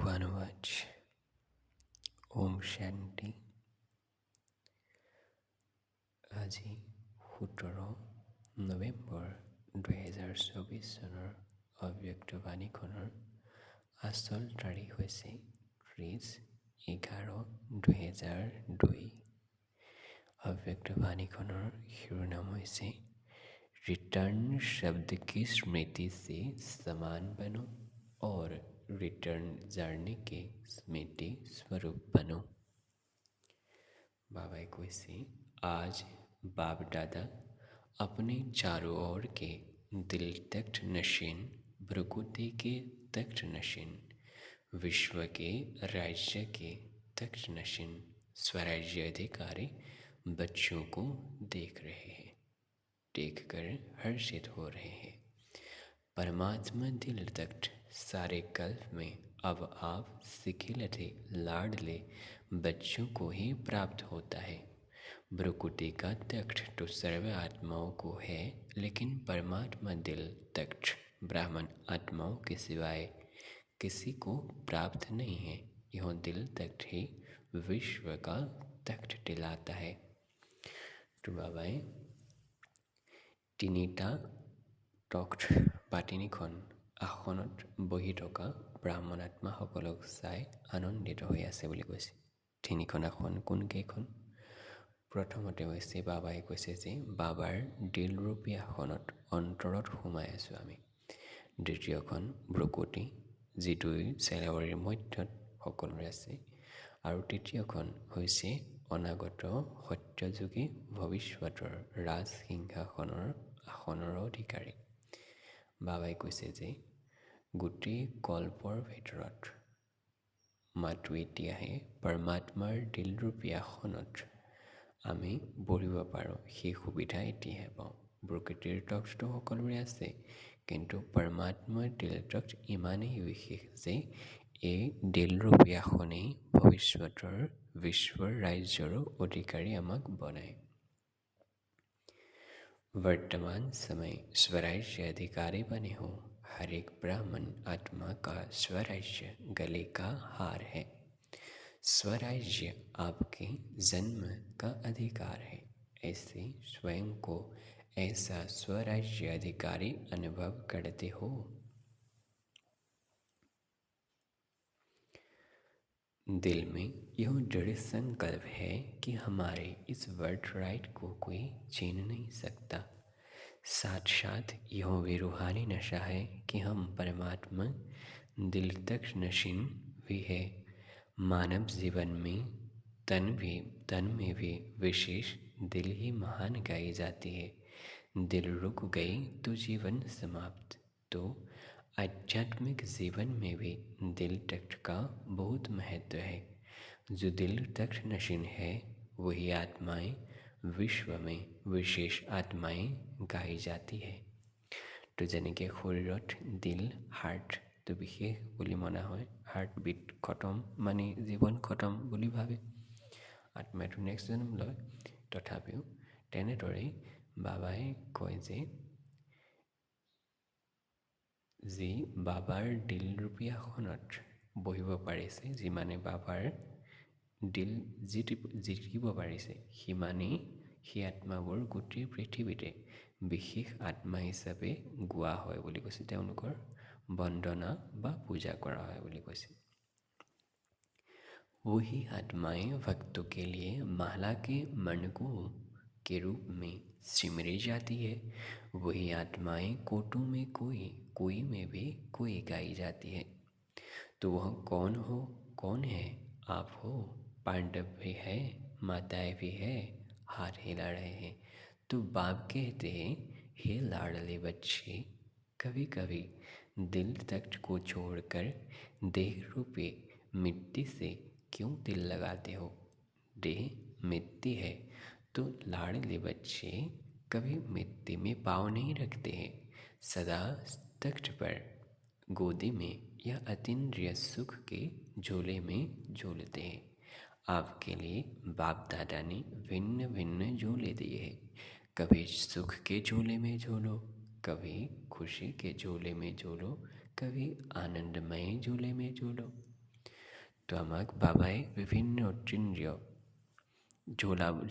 ભગવાનુવાચ ઓમ શાંતિ. আজি 17 নৱেম্বৰ 2024 চনৰ অব্যক্তবাণীখনৰ আচল তাৰিখ হৈছে 30/11/2002। अव्यक्तवाणीखনৰ শিৰোনাম হৈছে रिटर्न शब्द की स्मृति से समान बनो और रिटर्न जर्नी के स्मृति स्वरूप बनो। बाबाए कैसे आज बाप दादा अपने चारों ओर के दिल तख्त नशीन, भ्रुकुटी के तख्त नशीन, विश्व के राज्य के तख्त नशीन स्वराज्य अधिकारी बच्चों को देख रहे हैं, देखकर हर्षित हो रहे हैं। परमात्मा दिल तख्त सारे कल्प में अब आप सिखिलते लाडले बच्चों को ही प्राप्त होता है। भ्रुकुटी का तख्त तो सर्व आत्माओं को है, लेकिन परमात्मा दिल तख्त ब्राह्मण आत्माओं के सिवाय किसी को प्राप्त नहीं है। यह दिल तख्त ही विश्व का तख्त दिलाता है। तो बाबाए তিনিটা তখ্ত বা তিনিখন আসনত বহি থকা ব্ৰাহ্মণ আত্মাসকলক চাই আনন্দিত হৈ আছে বুলি কৈছে। তিনিখন আসন কোনকেইখন? প্ৰথমতে হৈছে বাবাই কৈছে যে বাবাৰ দিলৰূপী আসনত অন্তৰত সোমাই আছোঁ আমি। দ্বিতীয়খন ভ্ৰুকুটি, যিটো চেলাউৰীৰ মধ্যত সকলোৰে আছে। আৰু তৃতীয়খন হৈছে অনাগত সত্যযুগী ভৱিষ্যতৰ ৰাজসিংহাসনৰ আসনৰ অধিকাৰী। বাবাই কৈছে যে গোটেই কল্পৰ ভিতৰত মাথো এতিয়াহে পৰমাত্মাৰ দিলৰূপী আসনত আমি বহিব পাৰোঁ, সেই সুবিধা এতিয়াহে পাওঁ। প্ৰকৃতিৰ তখ্তটো সকলোৰে আছে, কিন্তু পৰমাত্মাৰ দিল তখ্ত ইমানেই বিশেষ যে এই দিলৰূপী আসনেই ভৱিষ্যতৰ বিশ্বৰ ৰাজ্যৰো অধিকাৰী আমাক বনায়। वर्तमान समय स्वराज्य अधिकारी बने हो। हर एक ब्राह्मण आत्मा का स्वराज्य गले का हार है। स्वराज्य आपके जन्म का अधिकार है। ऐसे स्वयं को ऐसा स्वराज्य अधिकारी अनुभव करते हो। दिल में यह दृढ़ संकल्प है कि हमारे इस बर्थ राइट को कोई छीन नहीं सकता। साथ साथ यह भी रूहानी नशा है कि हम परमात्मा दिल तक नशीन भी है। मानव जीवन में तन में भी विशेष दिल ही महान गाई जाती है। दिल रुक गई तो जीवन समाप्त। तो आध्यात्मिक जीवन में भी दिल तख्त का बहुत महत्व है। जो दिल तख्त नशीन है वही आत्माएं विश्व में विशेष आत्माएं गाई जाती है। तो যেনেকৈ শৰীৰত দিল হাৰ্ট তো বিশেষ বুলি মনা হয়, হাৰ্ট বিট খতম মানে জীৱন খতম বুলি ভাবে, আত্মাটো নেক্সট জন্ম লয়। তথাপিও তেনেদৰেই বাবাই কয় যে যি বাবাৰ দিলৰূপী আসনত বহিব পাৰিছে, যিমানে বাবাৰ দিল জিকিব পাৰিছে, সিমানেই সেই আত্মাবোৰ গোটেই পৃথিৱীতে বিশেষ আত্মা হিচাপে গোৱা হয় বুলি কৈছে, তেওঁলোকৰ বন্দনা বা পূজা কৰা হয় বুলি কৈছে। वही आत्माएं भक्तों के लिए माला के मणकों के रूप में सिमरी जाती है। वही आत्माएं कोटों में कोई में भी कोई गाई जाती है। तो वह कौन है? आप हो। पांडव भी है, माताएं भी है, हाथ हिला रहे हैं। तो बाप कहते हैं, हे लाडले बच्चे, कभी कभी दिल तख्त को छोड़कर देह रूपी मिट्टी से क्यों दिल लगाते हो? देह मिट्टी है, तो लाडले बच्चे कभी मिट्टी में पाँव नहीं रखते हैं। सदा तख्त पर गोदी में या अतीन्द्रिय सुख के झोले में झूलते हैं। आपके लिए बाप दादा ने भिन्न भिन्न झूले दिए हैं। कभी सुख के झोले में झूलो, कभी खुशी के झोले में झूलो, कभी आनंदमय झूले में झूलो। তো আমাক বাবাই বিভিন্ন অতীন্দ্ৰিয়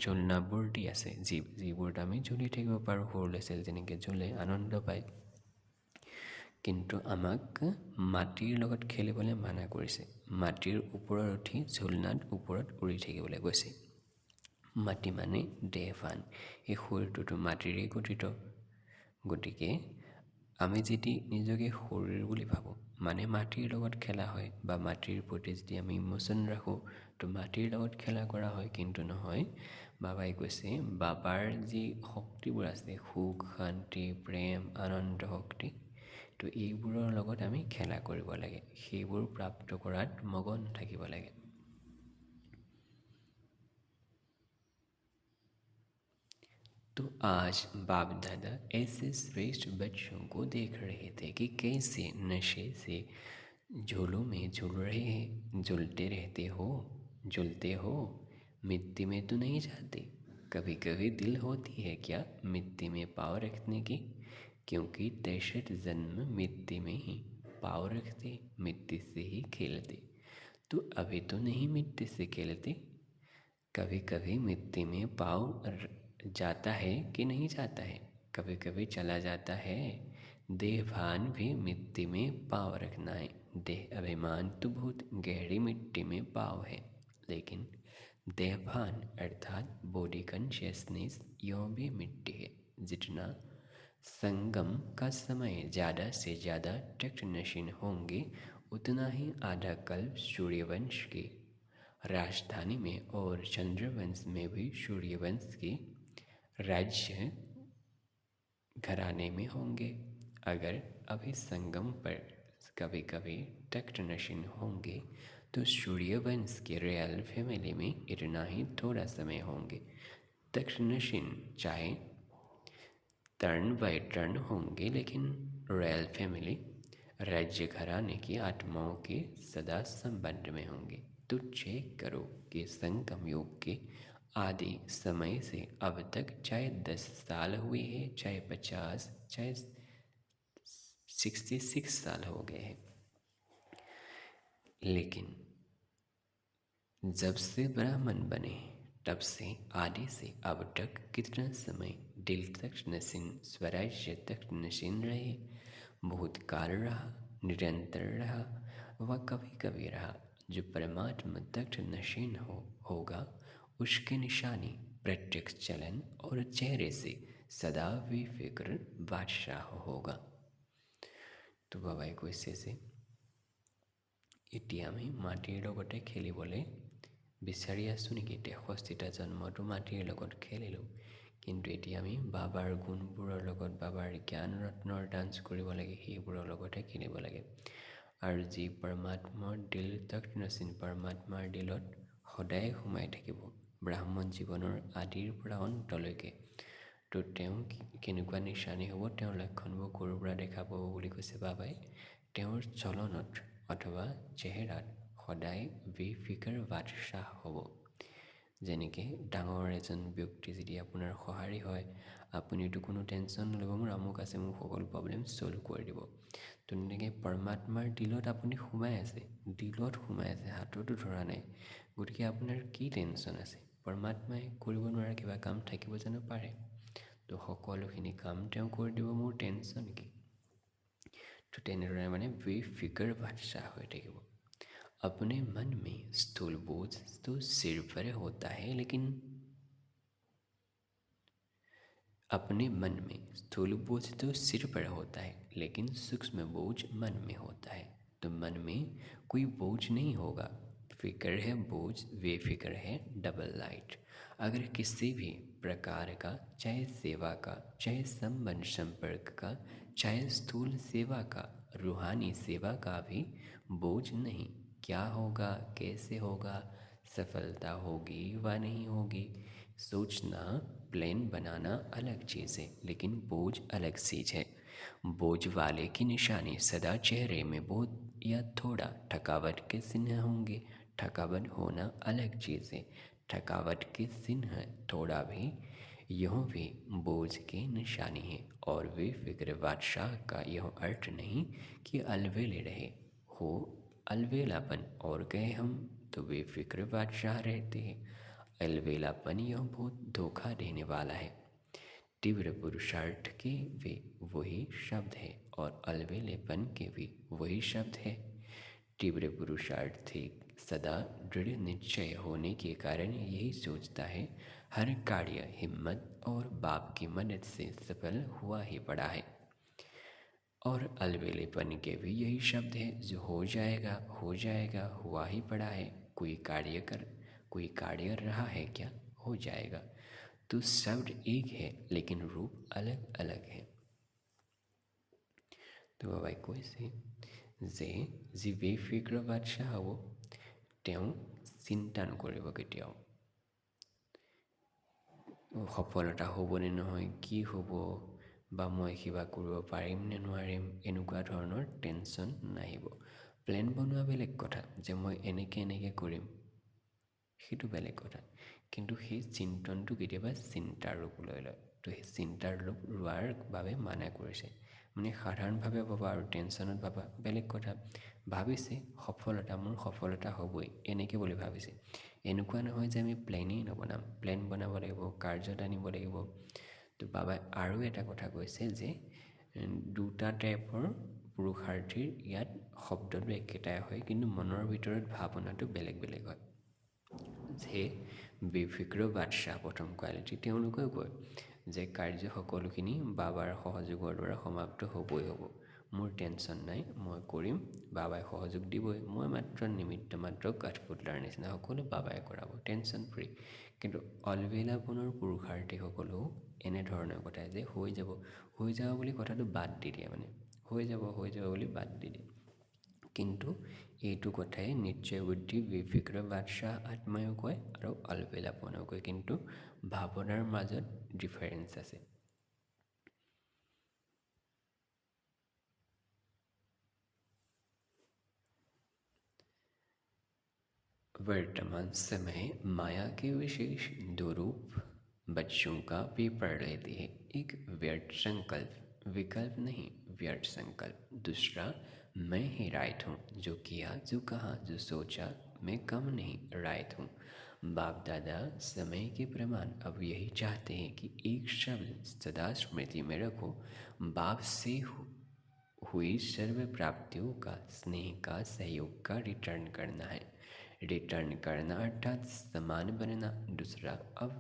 ঝুলনাবোৰ দি আছে, যিবোৰত আমি ঝুলি থাকিব পাৰোঁ। সৰু ল'ৰা ছোৱালী যেনেকৈ ঝুলে, আনন্দ পায়। কিন্তু আমাক মাটিৰ লগত খেলিবলৈ মানা কৰিছে। মাটিৰ ওপৰত উঠি ঝুলনাত ওপৰত উৰি থাকিবলৈ কৈছে। মাটি মানে দেহভান, এই শৰীৰটোতো মাটিৰেই গঠিত। গতিকে আমি যদি নিজকে শৰীৰ বুলি ভাবোঁ, মানে মাটিৰ লগত খেলা হয়, বা মাটিৰ প্ৰতি যদি আমি ইম'শ্যন ৰাখোঁ, তো মাটিৰ লগত খেলা কৰা হয়। কিন্তু নহয়, বাবাই কৈছে বাবাৰ যি শক্তিবোৰ আছে, সুখ, শান্তি, প্ৰেম, আনন্দ শক্তি, তো এইবোৰৰ লগত আমি খেলা কৰিব লাগে, সেইবোৰ প্ৰাপ্ত কৰাত মগন থাকিব লাগে। तो आज बाप दादा ऐसे श्रेष्ठ बच्चों को देख रहे थे कि कैसे नशे से झोलों में झूल रहे हैं। झूलते हो, मिट्टी में तो नहीं जाते। कभी कभी दिल होती है क्या मिट्टी में पाँव रखने की, क्योंकि 63 जन्म मिट्टी में ही पाँव रखते, मिट्टी से ही खेलते। तो अभी तो नहीं मिट्टी से खेलते, कभी कभी मिट्टी में पाँव जाता है कि नहीं जाता है, कभी कभी चला जाता है। देहभान भी मिट्टी में पाँव रखना है। देह अभिमान तो बहुत गहरी मिट्टी में पाँव है, लेकिन देहभान अर्थात बॉडी कॉन्शियसनेस यह भी मिट्टी है। जितना संगम का समय ज़्यादा से ज़्यादा टैक्ट नशीन होंगे, उतना ही आधा कल्प सूर्यवंश की राजधानी में और चंद्रवंश में भी सूर्यवंश की राज्य घराने में होंगे। अगर अभी संगम पर कभी कभी टैक्ट नशीन होंगे, तो सूर्यवंश के रॉयल फैमिली में इतना ही थोड़ा समय होंगे। टैक्ट नशीन चाहे टर्न बाय टर्न होंगे, लेकिन रॉयल फैमिली राज्य घराने की आत्माओं के सदा संबंध में होंगे। तो चेक करो कि संगम युग के आदि समय से अब तक चाहे 10 साल हुए हैं, चाहे 50, चाहे 66 साल हो गए हैं, लेकिन जब से ब्राह्मण बने तब से आदि से अब तक कितना समय दिल तक नशीन, स्वराज्य तक नशीन रहे। बहुत काल रहा, निरंतर रहा, वह कभी कभी रहा। जो परमात्मा तक नशीन होगा, उसकी निशानी प्रत्यक्ष चलन और चेहरे से सदा बेफिक्र बादशाह होगा। तो बाबाई কৈছে এতিয়া আমি মাটিৰ লগতে খেলিবলৈ বিচাৰি আছোঁ নেকি? 63টা জন্মটো মাটিৰ লগত খেলিলোঁ, কিন্তু এতিয়া আমি বাবাৰ গুণবোৰৰ লগত, বাবাৰ জ্ঞান ৰত্নৰ ডান্স কৰিব লাগে, সেইবোৰৰ লগতে খেলিব লাগে। আৰু যি পৰমাত্মাৰ দিল তক নচিন, পৰমাত্মাৰ দিলত সদায় সোমাই থাকিব, ব্ৰাহ্মণ জীৱনৰ আদিৰ পৰা অন্তলৈকে। তো তেওঁ কেনেকুৱা নিচানী হ'ব, তেওঁৰ লক্ষণবোৰ ক'ৰ পৰা দেখা পাব বুলি কৈছে বাবাই। তেওঁৰ চলনত অথবা চেহেৰাত সদায় বেফিকাৰ বাদশাহ হ'ব। যেনেকৈ ডাঙৰ এজন ব্যক্তি যদি আপোনাৰ সঁহাৰি হয়, আপুনিতো কোনো টেনশ্যন নল'ব, মোৰ আমুক আছে, মোৰ সকলো প্ৰব্লেম ছল্ভ কৰি দিব। তো তেনেকৈ পৰমাত্মাৰ দিলত আপুনি সোমাই আছে, হাততো ধৰা নাই, গতিকে আপোনাৰ কি টেনশ্যন আছে? পৰমাত্মাই কৰিব নোৱাৰা কিবা কাম থাকিব জানো? পাৰে। তো সকলোখিনি কাম তেওঁ কৰি দিব, মোৰ টেনশ্যন কি? তো তেনেদৰে মানে বেফিকৰ বাদশাহ হৈ থাকিব। अपने मन में स्थूल बोझ तो सिर पर होता है, लेकिन अपने मन में स्थूल बोझ तो सिर पर होता है, लेकिन सूक्ष्म बोझ मन में होता है। तो मन में कोई बोझ नहीं होगा। फिक्र है बोझ, बेफिक्र है डबल लाइट। अगर किसी भी प्रकार का, चाहे सेवा का, चाहे संबंध संपर्क का, चाहे स्थूल सेवा का, रूहानी सेवा का भी बोझ नहीं। क्या होगा, कैसे होगा, सफलता होगी व नहीं होगी, सोचना, प्लान बनाना अलग चीज़ है, लेकिन बोझ अलग चीज़ है। बोझ वाले की निशानी सदा चेहरे में बहुत या थोड़ा थकावट के चिन्ह होंगे। थकावट होना अलग चीज़ है, थकावट के चिन्ह थोड़ा भी, यह भी बोझ की निशानी है। और वे फिक्र बादशाह का यह अर्थ नहीं कि अलवेले रहे हो अलबेलापन और कहे हम तो बेफिक्र बादशाह रहते हैं। अलबेलापन यह बहुत धोखा देने वाला है। तीव्र पुरुषार्थ के वे वही शब्द है और अलबेलेपन के भी वही शब्द है। तीव्र पुरुषार्थी सदा दृढ़ निश्चय होने के कारण यही सोचता है हर कार्य हिम्मत और बाप की मदद से सफल हुआ ही पड़ा है। और अलबेलेपन के भी यही शब्द है जो हो जाएगा हुआ ही पड़ा है। कोई कार्य रहा है क्या, हो जाएगा। तो शब्द एक है लेकिन रूप अलग अलग है। তো বাবাই কৈছে যে যি বেফিক্ৰ বাদশাহ হ'ব তেওঁ চিন্তা নকৰিব কেতিয়াও সফলতা হ'বনে নহয়, কি হ'ব বা মই কিবা কৰিব পাৰিম নে নোৱাৰিম, এনেকুৱা ধৰণৰ টেনশ্যন নাহিব। প্লেন বনোৱা বেলেগ কথা, যে মই এনেকৈ কৰিম, সেইটো বেলেগ কথা। কিন্তু সেই চিন্তনটো কেতিয়াবা চিন্তাৰ ৰূপ লৈ লয়। তো সেই চিন্তাৰ ৰূপ লোৱাৰ বাবে মানা কৰিছে। মানে সাধাৰণভাৱে ভাবা আৰু টেনশ্যনত ভাবা বেলেগ কথা। ভাবিছে মোৰ সফলতা হ'বই এনেকৈ বুলি ভাবিছে। এনেকুৱা নহয় যে আমি প্লেনেই নবনাম, প্লেন বনাব লাগিব, কাৰ্যত আনিব লাগিব। তো বাবাই আৰু এটা কথা কৈছে যে দুটা টাইপৰ পুৰুষাৰ্থীৰ ইয়াত শব্দটো একেটাই হয়, কিন্তু মনৰ ভিতৰত ভাৱনাটো বেলেগ বেলেগ হয়। যে বেফিক্ৰ বাদশাহ প্ৰথম কোৱালিটি, তেওঁলোকেও কয় যে কাৰ্য সকলোখিনি বাবাৰ সহযোগৰ দ্বাৰা সমাপ্ত হ'বই হ'ব। মোৰ টেনশ্যন নাই, মই কৰিম, বাবাই সহযোগ দিবই, মই মাত্ৰ নিমিত্ত মাত্ৰ কাঠপুতলাৰ নিচিনা, সকলো বাবাই কৰাব, টেনশ্যন ফ্ৰী। কিন্তু অলবেলাপনৰ পুৰুষাৰ্থীসকলেও এনেধৰণৰ কথা যে হৈ যাব বুলি কথাটো বাদ দি দিয়ে। মানে হৈ যাব বুলি বাদ দি দিয়ে। কিন্তু এইটো কথাই নিশ্চয় বুদ্ধি বেফিক্ৰ বাদশাহ আত্মায়ো কয় আৰু অলবেলাপনেও কয়, কিন্তু ভাৱনাৰ মাজত ডিফাৰেঞ্চ আছে। वर्तमान समय माया के विशेष दो रूप बच्चों का पेपर लेते हैं। एक व्यर्थ संकल्प, विकल्प नहीं, व्यर्थ संकल्प। दूसरा मैं ही राइट हूँ, जो किया, जो कहा, जो सोचा, मैं कम नहीं, राइट हूँ। बाप दादा समय के प्रमाण अब यही चाहते हैं कि एक शब्द सदा स्मृति में रखो, बाप से हुई सर्व प्राप्तियों का, स्नेह का, सहयोग का रिटर्न करना है। रिटर्न करना अर्थात समान बनना। दूसरा अब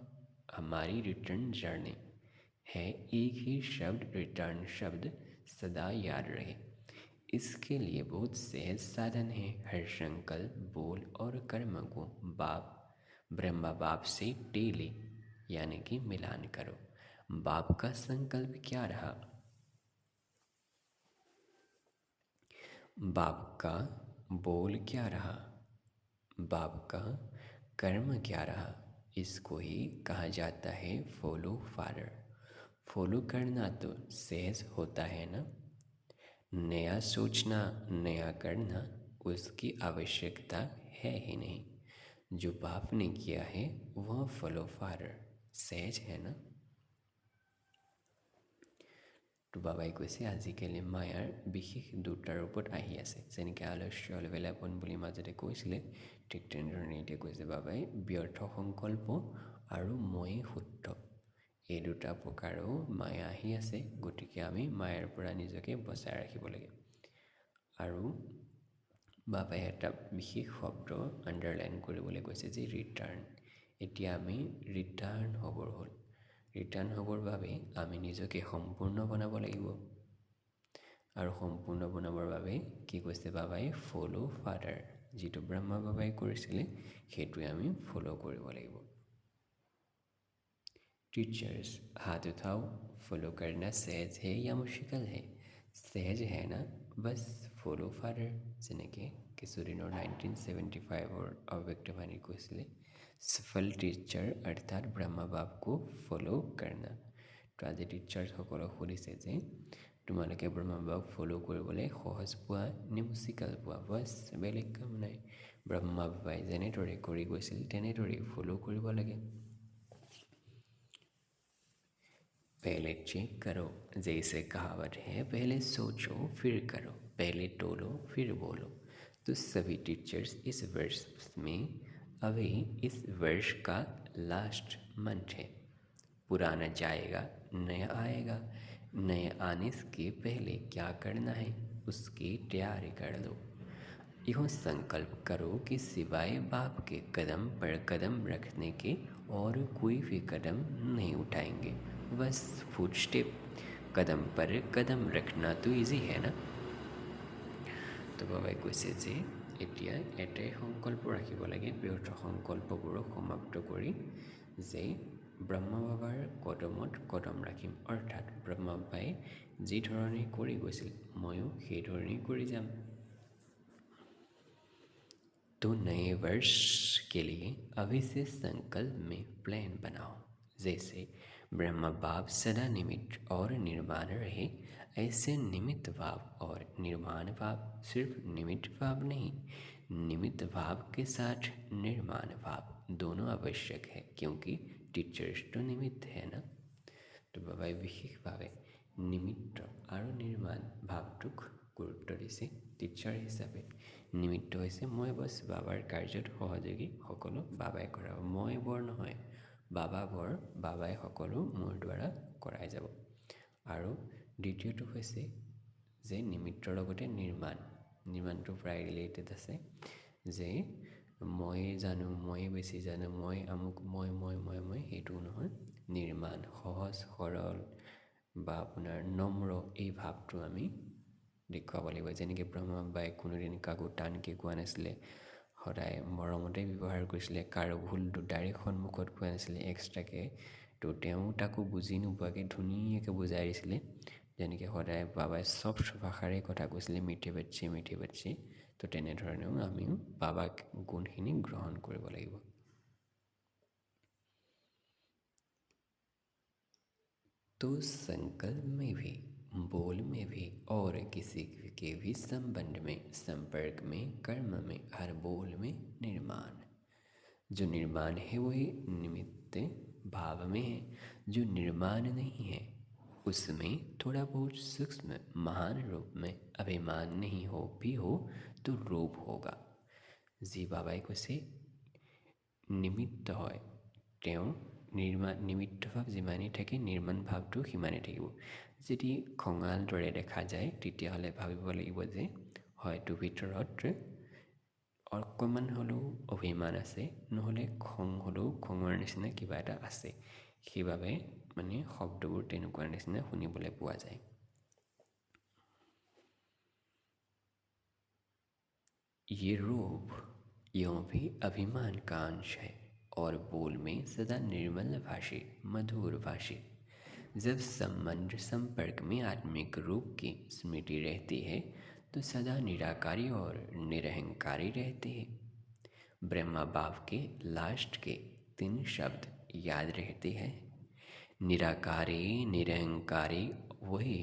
हमारी रिटर्न जर्नी है, एक ही शब्द, रिटर्न शब्द सदा याद रहे। इसके लिए बहुत सहज साधन है। हर संकल्प, बोल और कर्म को ब्रह्मा बाप से टेले, यानी कि मिलान करो। बाप का संकल्प क्या रहा, बाप का बोल क्या रहा, बाप का कर्म क्या रहा, इसको ही कहा जाता है फॉलो फादर। फॉलो करना तो सहज होता है ना, नया सोचना, नया करना उसकी आवश्यकता है ही नहीं। जो बाप ने किया है वह फॉलो फादर, सहज है ना। তো বাবাই কৈছে আজিকালি মায়াৰ বিশেষ দুটা ৰূপত আহি আছে, যেনেকৈ আলস্য অলবেলাপন বুলি মাজতে কৈছিলে, ঠিক তেনেধৰণে এতিয়া কৈছে বাবাই ব্যৰ্থ সংকল্প আৰু ময়েই শুদ্ধ, এই দুটা প্ৰকাৰো মায়া আহি আছে। গতিকে আমি মায়াৰ পৰা নিজকে বচাই ৰাখিব লাগে। আৰু বাবাই এটা বিশেষ শব্দ আণ্ডাৰলাইন কৰিবলৈ কৈছে যে ৰিটাৰ্ণ। এতিয়া আমি ৰিটাৰ্ণ হ'বৰ হ'ল। ৰিটাৰ্ণ হ'বৰ বাবে আমি নিজকে সম্পূৰ্ণ বনাব লাগিব। আৰু সম্পূৰ্ণ বনাবৰ বাবে কি কৈছে বাবাই, ফ'ল' ফাদাৰ, যিটো ব্ৰহ্মা বাবাই কৰিছিলে সেইটোৱে আমি ফ'ল' কৰিব লাগিব। टीचर्स हाथ उठाओ, फॉलो करना सहज है या मुश्किल है। सहज है ना, बस फॉलो फादर। যেনেকৈ কিছুদিনৰ 1975 অব্যক্তবাণী কৈছিলে सफल टीचर अर्थात ब्रह्मा बाप को फॉलो करना। তো আজি টিচাৰ্ছসকলক সুধিছে যে তোমালোকে ব্ৰহ্মা বাবাক ফ'ল' কৰিবলৈ সহজ পোৱা নে মুচিকাল পোৱা, বছ বেলেগ কাম নাই। ব্ৰহ্মা বাবাই যেনেদৰে কৰি গৈছিল তেনেদৰেই ফ'ল' কৰিব লাগে। पहले चेक करो, जैसे कहावत है, पहले सोचो फिर करो, पहले टोलो फिर बोलो। तो सभी टीचर्स इस वर्ष में अभी इस वर्ष का लास्ट मंथ है। पुराना जाएगा, नया आएगा। नए आने के पहले क्या करना है उसकी तैयारी कर लो। यह संकल्प करो कि सिवाय बाप के कदम पर कदम रखने के और कोई भी कदम नहीं उठाएंगे। बस फुटस्टेप, कदम पर कदम रखना तो इजी है ना। তো বাবাই কৈছে যে এতিয়া এটাই সংকল্প ৰাখিব লাগে, ব্যৰ্থ সংকল্পবোৰক সমাপ্ত কৰি যে ব্ৰহ্মা বাবাৰ কদমত কদম ৰাখিম। অৰ্থাৎ ব্ৰহ্মা বাবাই যি ধৰণে কৰি গৈছিল ময়ো সেই ধৰণেই কৰি যাম। तो नए वर्ष के लिए अभी से संकल्प में प्लान बनाओ। जैसे ब्रह्मा बाप सदा निमित्त और निर्माण रहे, ऐसे निमित्त भाव और निर्माण भाव, सिर्फ निमित्त भाव नहीं, निमित्त भाव के साथ निर्माण भाव दोनों आवश्यक है, क्योंकि टीचर्स तो निमित्त है ना। तो बाबाई विशेषভাৱে নিমিত্ত আৰু নিৰ্মাণ ভাৱটোক গুৰুত্ব দিছে টিচাৰ হিচাপে। নিমিত্ত হৈছে মই বছ বাবাৰ কাৰ্যত সহযোগী, সকলো বাবাই কৰাব, মই বৰ নহয়, বাবা বৰ, বাবাই সকলো মোৰ দ্বাৰা কৰাই যাব। আৰু দ্বিতীয়টো হৈছে যে নিমিত্তৰ লগতে নিৰ্মাণটো প্ৰায় ৰিলেটেড আছে, যে মই জানো, মই বেছি জানো, মই আমুক, মই সেইটোও নহয়। নিৰ্মাণ সহজ সৰল বা আপোনাৰ নম্ৰ এই ভাৱটো আমি দেখুৱাব লাগিব। যেনেকৈ ব্ৰহ্মা বাবাই কোনোদিন কাকো টানকৈ কোৱা নাছিলে, সদায় মৰমতে ব্যৱহাৰ কৰিছিলে, কাৰো ভুলটো ডাইৰেক্ট সন্মুখত কোৱা নাছিলে এক্সট্ৰাকৈ। তো তেওঁ তাকো বুজি নোপোৱাকৈ ধুনীয়াকৈ বুজাই দিছিলে। যেনেকৈ সদায় বাবাই চফ্ট ভাষাৰে কথা কৈছিলে, মিঠে বাচ্চে। তো তেনেধৰণেও আমিও বাবাক গুণখিনি গ্ৰহণ কৰিব লাগিব। तो संकल्प में भी, बोल में भी और किसी के भी संबंध में, संपर्क में, कर्म में, हर बोल में निर्माण। जो निर्माण है वही निमित्त भाव में है, जो निर्माण नहीं है उसमें थोड़ा बहुत सूक्ष्म महान रूप में अभिमान नहीं हो भी हो तो रूप होगा। जी बाबाई কৈছে নিমিত্ত হয় তেওঁ নিমিত্ত ভাৱ যিমানেই থাকে নিৰ্মাণ ভাৱটো সিমানেই থাকিব। যদি খঙাল দৰে দেখা যায় তেতিয়াহ'লে ভাবিব লাগিব যে হয়তো ভিতৰত অকণমান হ'লেও অভিমান আছে, নহ'লে খং হ'লেও খঙৰ নিচিনা কিবা এটা আছে। সেইবাবে মানে শব্দবোৰ তেনেকুৱা নিচিনা শুনিবলৈ পোৱা যায়। ये रूप यूं भी अभिमान का अंश है और बोल में सदा निर्मल भाषी, मधुर भाषी। जब संबंध संपर्क में आत्मिक रूप की स्मृति रहती है तो सदा निराकारी और निरहंकारी रहते हैं। ब्रह्मा बाप के लास्ट के 3 शब्द याद रहते हैं, निराकारी, निरहंकारी, वही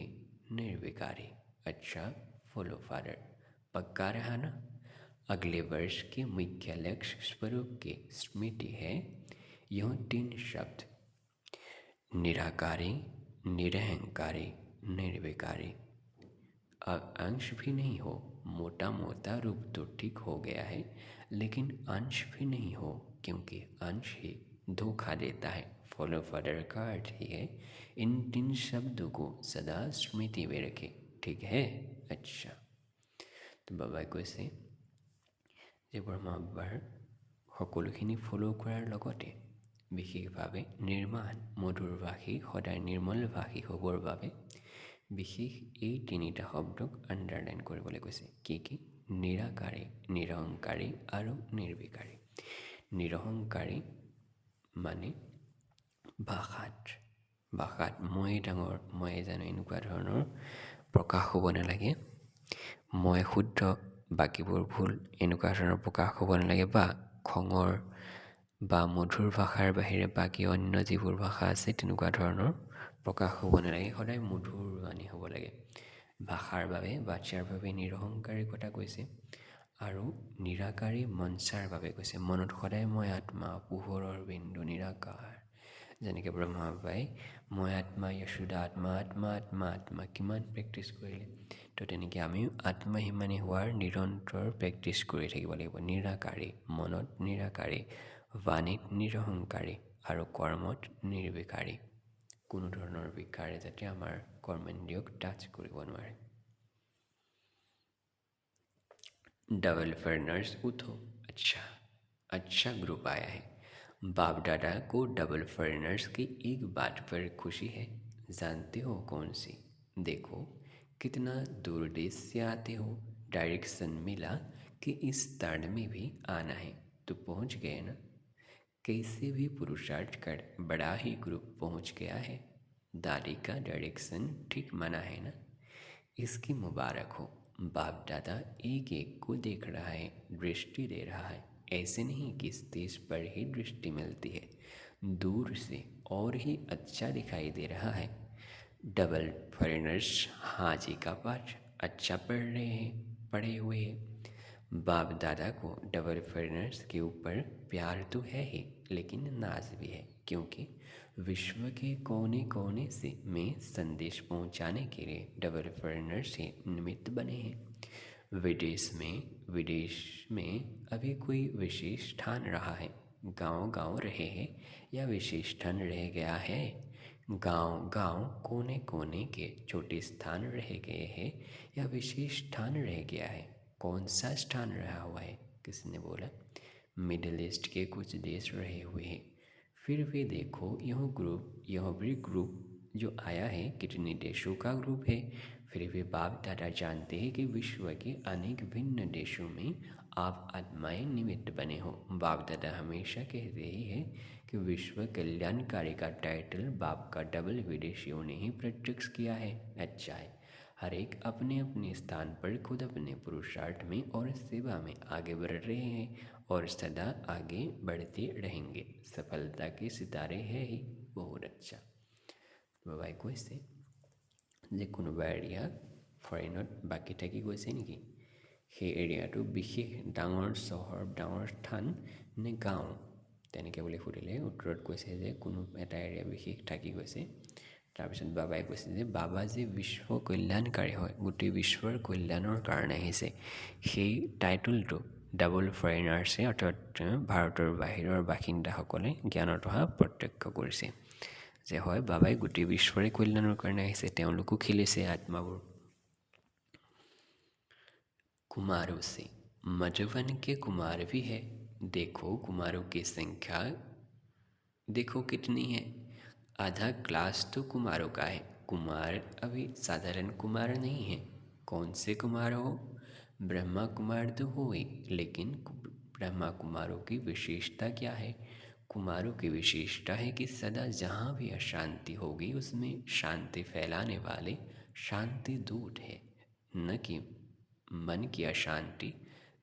निर्विकारी। अच्छा फॉलो फादर, पक्का रहा ना। अगले वर्ष के मुख्य लक्ष्य स्वरूप की स्मृति है यह 3 शब्द, निराकारी, निरहंकारी, निर्विकारी। अंश भी नहीं हो, मोटा मोटा रूप तो ठीक हो गया है, लेकिन अंश भी नहीं हो, क्योंकि अंश ही धोखा देता है। फॉलो फादर का अर्थ ही है इन 3 शब्दों को सदा स्मृति में रखें, ठीक है। अच्छा, तो बाबाई কৈছে যে ব্ৰহ্মা বাবাৰ সকলোখিনি ফ'ল' কৰাৰ লগতে বিশেষভাৱে নিৰ্মাণ, মধুৰভাষী, সদায় নিৰ্মলভাষী হ'বৰ বাবে বিশেষ এই 3টা শব্দক আণ্ডাৰলাইন কৰিবলৈ কৈছে। কি? নিৰাকাৰী, নিৰহংকাৰী আৰু নিৰ্বিকাৰী। নিৰহংকাৰী মানে ভাষাত মই ডাঙৰ, মই জানো এনেকুৱা ধৰণৰ প্ৰকাশ হ'ব নালাগে। মই শুদ্ধ, বাকীবোৰ ভুল, এনেকুৱা ধৰণৰ প্ৰকাশ হ'ব নালাগে। বা খঙৰ বা মধুৰ ভাষাৰ বাহিৰে বাকী অন্য যিবোৰ ভাষা আছে তেনেকুৱা ধৰণৰ প্ৰকাশ হ'ব নালাগে। সদায় মধুৰ বাণী হ'ব লাগে। ভাষাৰ বাবে, বাচ্যাৰ বাবে নিৰহংকাৰীৰ কথা কৈছে। আৰু নিৰাকাৰী মনসাৰ বাবে কৈছে, মনত সদায় মই আত্মা, পোহৰৰ বিন্দু, নিৰাকাৰ। যেনেকৈ ব্ৰহ্মা বাবাই মই আত্মা, যশোদা আত্মা, আত্মা আত্মা আত্মা কিমান প্ৰেক্টিছ কৰিলে। তো তেনেকৈ আমিও আত্মাভিমানী হোৱাৰ নিৰন্তৰ প্ৰেক্টিছ কৰি থাকিব লাগিব। নিৰাকাৰী, মনত নিৰাকাৰী, বাণীত নিৰহংকাৰী আৰু কৰ্মত নিৰ্বিকাৰী। কোনো ধৰণৰ বিকাৰে যাতে আমাৰ কৰ্মেন্দ্ৰিয়ক টাচ কৰিব নোৱাৰে। डबल फर्नर्स उठो। अच्छा अच्छा ग्रुप आया है। बाप दादा को डबल फर्नर्स की एक बात पर खुशी है। जानते हो कौन सी? देखो कितना दूर देश से आते हो। डायरेक्शन मिला कि इस ताड़ में भी आना है तो पहुंच गए ना। कैसे भी पुरुषार्थ कर बड़ा ही ग्रुप पहुंच गया है। दादी का डायरेक्शन ठीक माना है ना। इसकी मुबारक हो। बाप दादा एक एक को देख रहा है, दृष्टि दे रहा है। ऐसे नहीं कि स्टेज पर ही दृष्टि मिलती है, दूर से और ही अच्छा दिखाई दे रहा है। डबल फॉरेनर्स हाँ जी का पाठ अच्छा पढ़े हुए हैं। बाप दादा को डबल फॉरेनर्स के ऊपर प्यार तो है ही, लेकिन नाज भी है, क्योंकि विश्व के कोने कोने से में संदेश पहुंचाने के लिए डबल फॉरेनर से निमित्त बने हैं। विदेश में अभी कोई विशेष स्थान रहा है, गांव रहे हैं या विशेष स्थान रह गया है। गांव कोने कोने के छोटे स्थान रह गए हैं या विशेष स्थान रह गया है। कौन सा स्थान रहा हुआ है? किसने बोला? मिडिल ईस्ट के कुछ देश रहे हुए हैं। फिर भी देखो यह भी ग्रुप जो आया है कितने देशों का ग्रुप है। फिर भी बाप दादा जानते हैं कि विश्व के अनेक भिन्न देशों में आप आत्माएं निमित्त बने हो। बाप दादा हमेशा कहते ही है कि विश्व कल्याणकारी का टाइटल बाप का डबल विदेशियों ने ही प्रत्यक्ष किया है। अच्छा है, हर एक अपने अपने स्थान पर खुद अपने पुरुषार्थ में और सेवा में आगे बढ़ रहे हैं और सदा आगे बढ़ते रहेंगे। सफलता के सितारे है ही। बहुत अच्छा বাবাই কৈছে যে কোনোবা এৰিয়া ফৰেইনত বাকী থাকি গৈছে নেকি, সেই এৰিয়াটো বিশেষ ডাঙৰ চহৰ, ডাঙৰ স্থান নে গাঁও, তেনেকৈ বুলি সুধিলে উত্তৰত কৈছে যে কোনো এটা এৰিয়া বিশেষ থাকি গৈছে। তাৰপিছত বাবাই কৈছে যে বাবা যে বিশ্ব কল্যাণকাৰী হয়, গোটেই বিশ্বৰ কল্যাণৰ কাৰণে আহিছে, সেই টাইটলটো ডাবল ফৰেইনাৰ্ছে অৰ্থাৎ ভাৰতৰ বাহিৰৰ বাসিন্দাসকলে জ্ঞানত অহা প্ৰত্যক্ষ কৰিছে যে হয় বাবাই গোটেই বিশ্বৰে কল্যাণৰ কাৰণে আহিছে, তেওঁলোকো খেলিছে আত্মাবোৰ। कुमारों से मधुबन के कुमार भी है। देखो कुमारों की संख्या देखो कितनी है। आधा क्लास तो कुमारों का है। कुमार अभी साधारण कुमार नहीं है। कौन से कुमार हो? ब्रह्मा कुमार तो हो ही, लेकिन ब्रह्मा कुमारों की विशेषता क्या है? कुमारों की विशेषता है कि सदा जहाँ भी अशांति होगी उसमें शांति फैलाने वाले शांति दूत है। न कि मन की अशांति,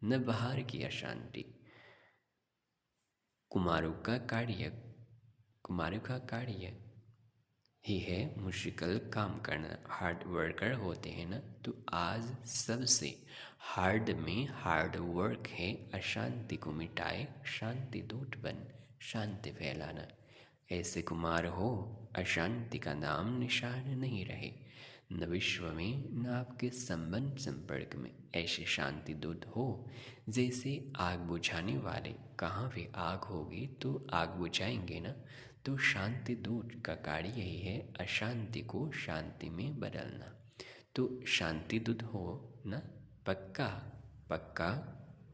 न बाहर की अशांति। कुमारों का कार्य ही है मुश्किल काम करना। हार्ड वर्कर होते हैं ना, तो आज सबसे हार्ड में हार्ड वर्क है अशांति को मिटाए शांति दूत बन शांति फैलाना। ऐसे कुमार हो अशांति का नाम निशान नहीं रहे, न विश्व में न आपके संबंध संपर्क में। ऐसे शांति दूत हो जैसे आग बुझाने वाले, कहाँ भी आग होगी तो आग बुझाएंगे ना, तो शांति दूत का कार्य यही है अशांति को शांति में बदलना। तो शांति दूत हो ना, पक्का पक्का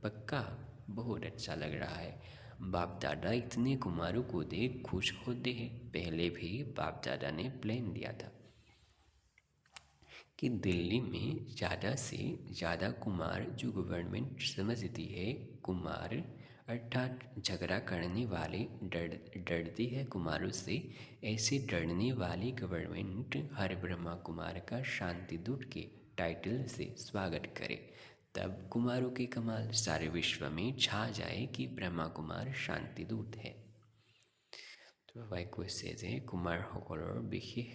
पक्का। बहुत अच्छा लग रहा है। बाप दादा इतने कुमारों को देख खुश होते हैं। पहले भी बाप दादा ने प्लान दिया था कि दिल्ली में ज़्यादा से ज़्यादा कुमार जो गवर्नमेंट समझती है कुमार अर्थात झगड़ा करने वाले डरती है कुमारों से, ऐसे डरने वाली गवर्नमेंट हर ब्रह्मा कुमार का शांति दूत के टाइटल से स्वागत करे। तब कुमारों के कमाल सारे विश्व में छा जाए कि ब्रह्मा कुमार शांति दूत है। तो बाबाई কৈছে যে কুমাৰসকলৰ বিশেষ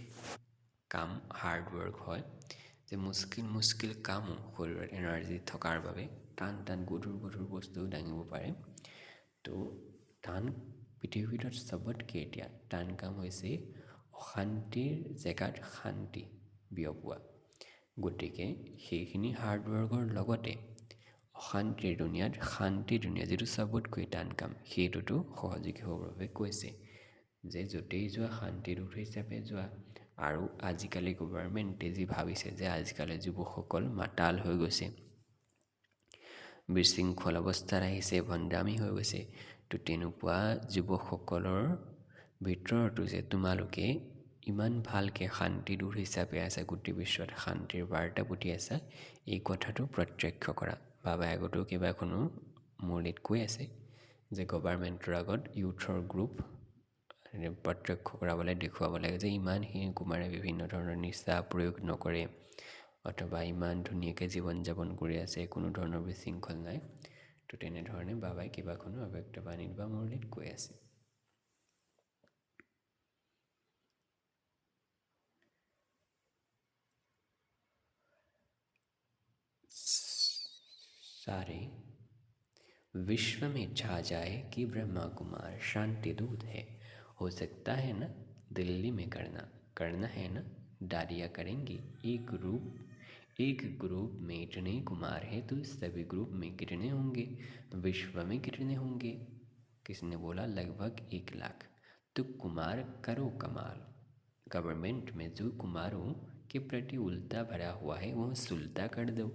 কাম হাৰ্ড ৱৰ্ক হয়, যে মুস্কিল কামো শৰীৰত এনাৰ্জি থকাৰ বাবে টান গধুৰ বস্তু দাঙিব পাৰে। তো টান পৃথিৱীত চবতকৈ এতিয়া টান কাম হৈছে অশান্তিৰ জেগাত শান্তি বিয়পোৱা। গতিকে সেইখিনি হাৰ্ডৱৰ্কৰ লগতে অশান্তিৰ দুনিয়াত শান্তি দুনিয়া, যিটো চবতকৈ টান কাম, সেইটোতো সহযোগী হ'বৰ বাবে কৈছে যে য'তেই যোৱা শান্তিদূত হিচাপে যোৱা। আৰু আজিকালি গভৰ্ণমেণ্টে যি ভাবিছে যে আজিকালি যুৱকসকল মাতাল হৈ গৈছে, বিশৃংখল অৱস্থাত আহিছে, ভণ্ডামী হৈ গৈছে, তো তেনেকুৱা যুৱকসকলৰ ভিতৰতো যে তোমালোকে ইমান ভালকৈ শান্তিদূত হিচাপে আছা, গোটেই বিশ্বত শান্তিৰ বাৰ্তা পঠিয়াইছা, এই কথাটো প্ৰত্যক্ষ কৰা। বাবাই আগতেও কেইবাখনো মুৰলীত কৈ আছে যে গভৰ্ণমেণ্টৰ আগত ইউথৰ গ্ৰুপ প্ৰত্যক্ষ কৰাবলৈ দেখুৱাব লাগে যে ইমানখিনি কুমাৰে বিভিন্ন ধৰণৰ নিচা প্ৰয়োগ নকৰে অথবা ইমান ধুনীয়াকৈ জীৱন যাপন কৰি আছে, কোনো ধৰণৰ বিশৃংখল নাই। তো তেনেধৰণে বাবাই কেইবাখনো অব্যক্ত বাণীত বা মুৰলীত কৈ আছে। सारे विश्व में छा जाए कि ब्रह्मा कुमार शांति दूत है। हो सकता है ना दिल्ली में करना है ना, दादियाँ करेंगी एक ग्रुप में इतने कुमार हैं तो सभी ग्रुप में कितने होंगे, विश्व में कितने होंगे? किसने बोला लगभग 1 लाख। तो कुमार करो कमाल। गवर्नमेंट में जो कुमारों के प्रति उल्टा भरा हुआ है वह सुलटा कर दो।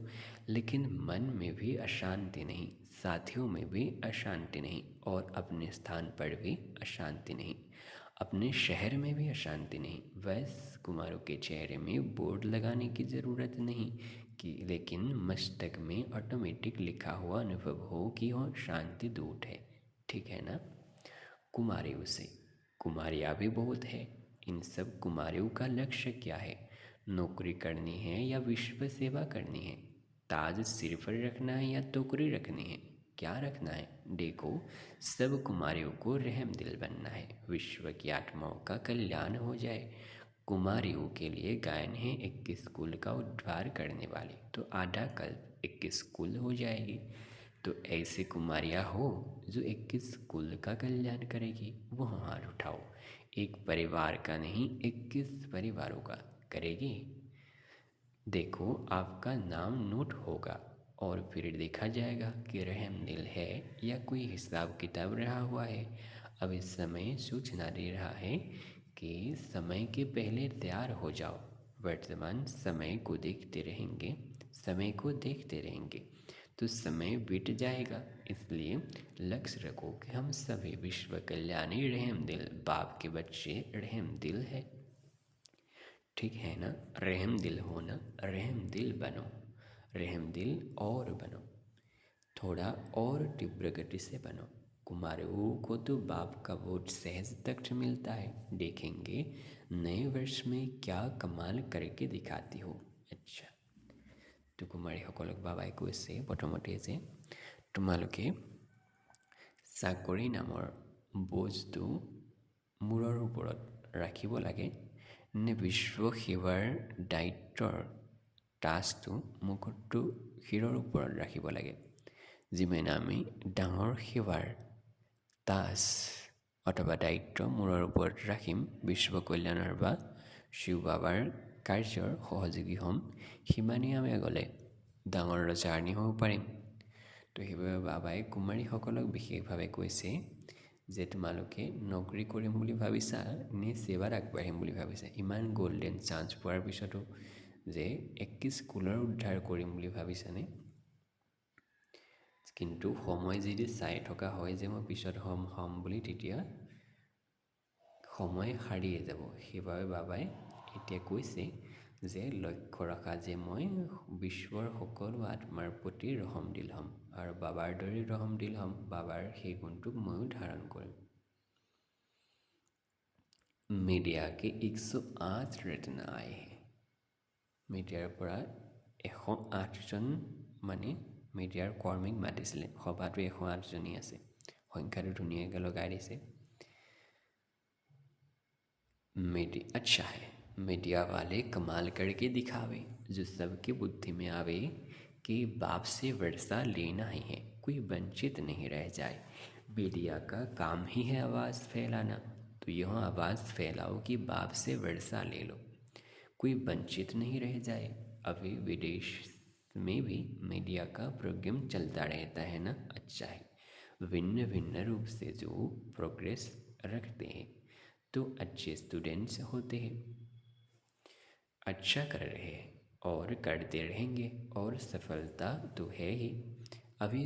लेकिन मन में भी अशांति नहीं, साथियों में भी अशांति नहीं, और अपने स्थान पर भी अशांति नहीं, अपने शहर में भी अशांति नहीं। बस कुमारों के चेहरे में बोर्ड लगाने की ज़रूरत नहीं कि, लेकिन मस्तक में ऑटोमेटिक लिखा हुआ अनुभव हो कि वह शांति दूत है। ठीक है ना? कुमारियों से कुमारियाँ भी बहुत है। इन सब कुमारियों का लक्ष्य क्या है? नौकरी करनी है या विश्व सेवा करनी है? ताज सिर पर रखना है या टोकरी रखनी है? क्या रखना है? देखो, सब कुमारियों को रहम दिल बनना है, विश्व की आत्माओं का कल्याण हो जाए। कुमारियों के लिए गायन है 21 कुल का उद्धार करने वाली, तो आधा कल्प 21 कुल हो जाएगी। तो ऐसे कुमारियाँ हो जो 21 कुल का कल्याण करेगी, वो हाथ उठाओ। एक परिवार का नहीं, 21 परिवारों का करेगी। देखो, आपका नाम नोट होगा और फिर देखा जाएगा कि रहम दिल है या कोई हिसाब किताब रहा हुआ है। अब इस समय सूचना दे रहा है कि समय के पहले तैयार हो जाओ। वर्तमान समय को देखते रहेंगे तो समय बीत जाएगा। इसलिए लक्ष्य रखो कि हम सभी विश्व कल्याणी रहम दिल बाप के बच्चे रहम दिल है। ठीक है ना? रहम दिल हो ना, रहम दिल बनो, रहम दिल और बनो, थोड़ा और तीव्र गति से बनो। कुमारों को तो बाप का बहुत सहज तख्त मिलता है। देखेंगे नए वर्ष में क्या कमाल करके दिखाती हो। अच्छा, तो कुमारीসকলক বাবাই কৈছে প্ৰথমতে যে তোমালোকে চাকৰি নামৰ বোজটো মূৰৰ ওপৰত ৰাখিব লাগে নে বিশ্ব সেৱাৰ দায়িত্বৰ টাস্কটো মুকুটটো শিৰৰ ওপৰত ৰাখিব লাগে। যিমানে আমি ডাঙৰ সেৱাৰ টাস্ক অথবা দায়িত্ব মূৰৰ ওপৰত ৰাখিম, বিশ্ব কল্যাণৰ বা শিৱ বাবাৰ কাৰ্যৰ সহযোগী হ'ম, সিমানেই আমি আগলৈ ডাঙৰ ৰজাৰণী হ'ব পাৰিম। তো সেইবাবে বাবাই কুমাৰীসকলক বিশেষভাৱে কৈছে যে তোমালোকে নকৰি কৰিম বুলি ভাবিছা নে সেৱাত আগবাঢ়িম বুলি ভাবিছা। ইমান গল্ডেন চান্স পোৱাৰ পিছতো যে 21 কুলৰ উদ্ধাৰ কৰিম বুলি ভাবিছানে? কিন্তু সময় যদি চাই থকা হয় যে মই পিছত হ'ম বুলি, তেতিয়া সময় হাৰিয়ে যাব। সেইবাবে বাবাই এতিয়া কৈছে যে লক্ষ্য ৰখা যে মই বিশ্বৰ সকলো আত্মাৰ প্ৰতি ৰহমদিল হ'ম আৰু বাবাৰ দৰে ৰহমদিল হ'ম। বাবাৰ সেই গুণটোক ময়ো ধাৰণ কৰিম। मीडिया के 108 रत्न आए हैं। মিডিয়াৰ পৰা 108জন মানে মিডিয়াৰ কৰ্মীক মাতিছিলে। সভাটো 108জনী আছে, সংখ্যাটো ধুনীয়াকৈ লগাই দিছে। अच्छा है, मीडिया वाले कमाल करके दिखावे, जो सबके बुद्धि में आवे कि बाप से वर्षा लेना ही है, कोई वंचित नहीं रह जाए। मीडिया का काम ही है आवाज़ फैलाना, तो यह आवाज़ फैलाओ कि बाप से वर्षा ले लो, कोई वंचित नहीं रह जाए। अभी विदेश में भी मीडिया का प्रोग्राम चलता रहता है ना, अच्छा है। भिन्न भिन्न रूप से जो प्रोग्रेस रखते हैं तो अच्छे स्टूडेंट्स होते हैं, अच्छा कर रहे हैं और करते रहेंगे और सफलता तो है ही। अभी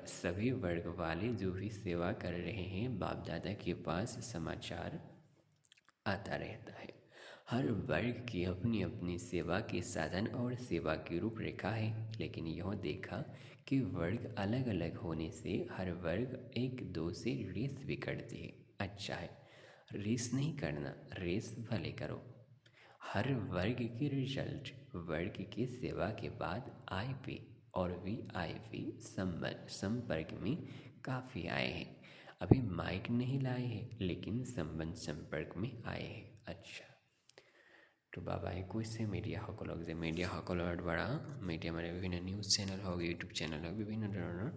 सभी वर्ग वाले जो भी सेवा कर रहे हैं, बाप दादा के पास समाचार आता रहता है। हर वर्ग की अपनी अपनी सेवा के साधन और सेवा की रूपरेखा है, लेकिन यह देखा कि वर्ग अलग अलग होने से हर वर्ग एक दो से रेस भी करते हैं। अच्छा है, रेस नहीं करना, रेस भले करो। हर वर्ग के रिजल्ट वर्ग की सेवा के बाद आईपी और वीआईपी संपर्क में काफ़ी आए हैं। अभी माइक नहीं लाए हैं, लेकिन संबंध संपर्क में आए हैं। अच्छा, तो बाबाই কৈছে মিডিয়াসকলৰ দ্বাৰা মিডিয়া মানে বিভিন্ন নিউজ চেনেল হওক, ইউটিউব চেনেল হওক, বিভিন্ন ধৰণৰ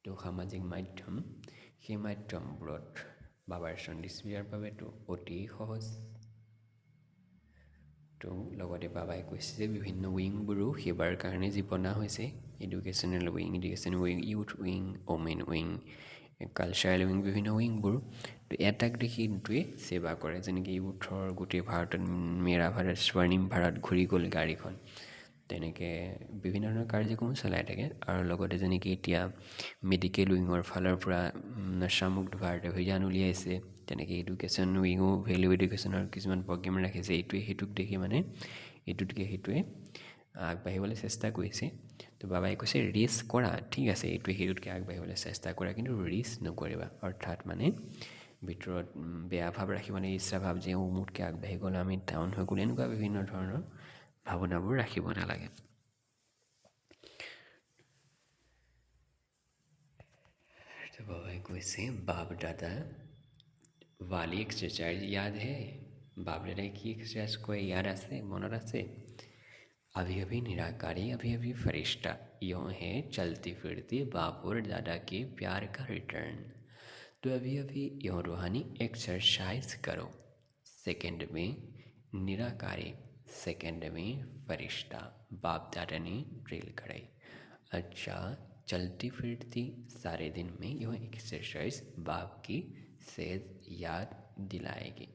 তো সামাজিক মাধ্যম, সেই মাধ্যমবোৰত বাবাৰ সন্দেশ বিয়াৰ বাবেতো অতি সহজ। তো লগতে বাবাই কৈছে যে বিভিন্ন উইংবোৰো সেইবাৰ কাৰণে যি বনা হৈছে, educational wing, youth wing, women wing, cultural wing, বিভিন্ন উইংবোৰ তো এটাক দেখি ইটোৱে সেৱা কৰে। যেনেকৈ ইউথৰ গোটেই ভাৰতত মেৰা ভাৰত স্বৰ্ণিম ভাৰত ঘূৰি গ'ল গাড়ীখন, তেনেকৈ বিভিন্ন ধৰণৰ কাৰ্যক্ৰম চলাই থাকে। আৰু লগতে যেনেকৈ এতিয়া মেডিকেল উইঙৰ ফালৰ পৰা নচামুক্ত ভাৰত অভিযান উলিয়াইছে, তেনেকৈ এডুকেশ্যন উইঙো ভেলু এডুকেশ্যনৰ কিছুমান প্ৰগ্ৰেম ৰাখিছে। এইটোৱে সেইটোক দেখি মানে এইটোতকৈ সেইটোৱে আগবাঢ়িবলৈ চেষ্টা কৰিছে। তো বাবাই কৈছে ৰেচ কৰা, ঠিক আছে, এইটোৱে সেইটোতকৈ আগবাঢ়িবলৈ চেষ্টা কৰা, কিন্তু ৰেচ নকৰিবা। অৰ্থাৎ মানে ভিতৰত বেয়া ভাৱ ৰাখিব মানে ইচ্ছা ভাৱ যে মোতকৈ আগবাঢ়ি গ'ল, আমি ডাউন হৈ গ'ল, এনেকুৱা বিভিন্ন ধৰণৰ ভাৱনাবোৰ ৰাখিব নালাগে। तो बाबाई কৈছে बाप दादा वाली एक्सरसाइज याद है? बाप दादा की एक्सरसाइज कोई याद আছে, মনত আছে? अभी अभी निराकारी, अभी अभी फरिश्ता, यूँ है चलती फिरती बाप और दादा के प्यार का रिटर्न। तो अभी अभी यूँ रूहानी एक्सरसाइज करो। सेकंड में निराकारी, सेकंड में फरिश्ता, बाप दादा ने ड्रिल कराई। अच्छा, चलती फिरती सारे दिन में यह एक्सरसाइज बाप की सेहत याद दिलाएगी।